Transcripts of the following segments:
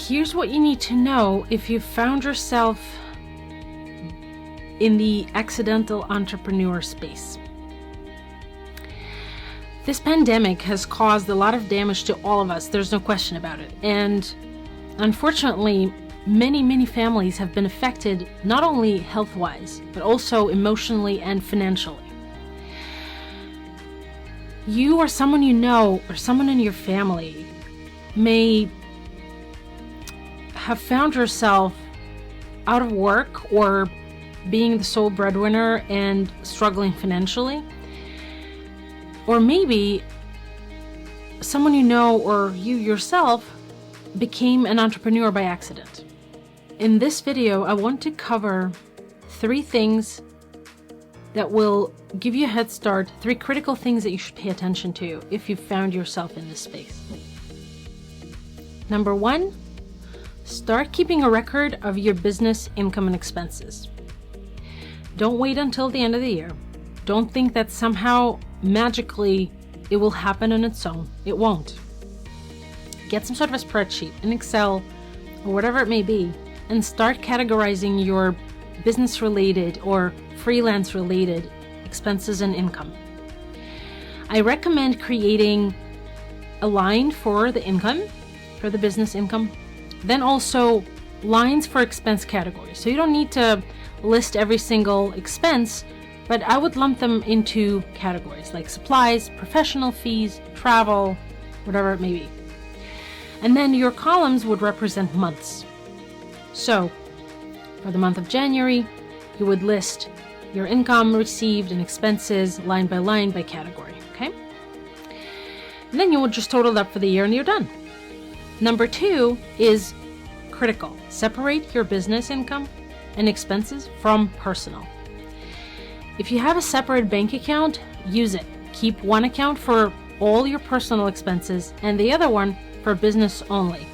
Here's what you need to know if you found yourself in the accidental entrepreneur space. This pandemic has caused a lot of damage to all of us. There's no question about it. And unfortunately, many families have been affected, not only health-wise, but also emotionally and financially. You or someone you know or someone in your family may have found yourself out of work or being the sole breadwinner and struggling financially. Or maybe someone you know or you yourself became an entrepreneur by accident. In this video, I want to cover 3 things that will give you a head start, 3 critical things that you should pay attention to if you found yourself in this space. Number 1, start keeping a record of your business income and expenses. Don't wait until the end of the year. Don't think that somehow magically it will happen on its own. It won't. Get some sort of a spreadsheet, an Excel, or whatever it may be, and start categorizing your business-related or freelance-related expenses and income. I recommend creating a line for the income, for the business income, then also lines for expense categories. So you don't need to list every single expense, but I would lump them into categories like supplies, professional fees, travel, whatever it may be. And then your columns would represent months. So for the month of January, you would list your income received and expenses line by category, okay? And then you would just total it up for the year and you're done. Number 2 is critical. Separate your business income and expenses from personal. If you have a separate bank account, use it. Keep one account for all your personal expenses and the other one for business only.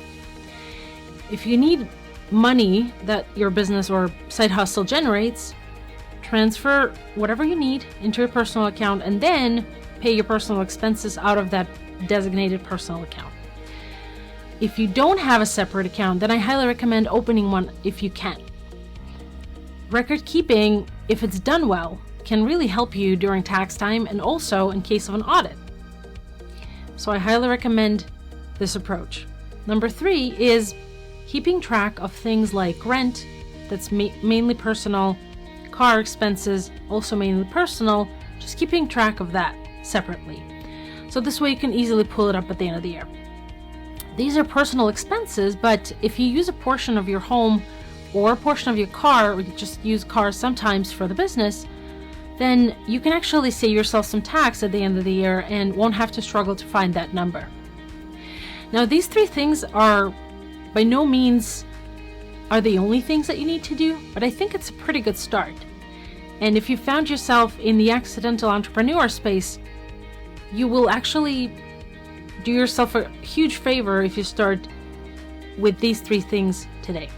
If you need money that your business or side hustle generates, transfer whatever you need into your personal account and then pay your personal expenses out of that designated personal account. If you don't have a separate account, then I highly recommend opening one if you can. Record keeping, if it's done well, can really help you during tax time and also in case of an audit. So I highly recommend this approach. Number 3 is keeping track of things like rent, that's mainly personal, car expenses, also mainly personal, just keeping track of that separately. So this way you can easily pull it up at the end of the year. These are personal expenses, but if you use a portion of your home or a portion of your car, or you just use cars sometimes for the business, then you can actually save yourself some tax at the end of the year and won't have to struggle to find that number. Now, these 3 things are by no means are the only things that you need to do, but I think it's a pretty good start. And if you found yourself in the accidental entrepreneur space, you will actually do yourself a huge favor if you start with these 3 things today.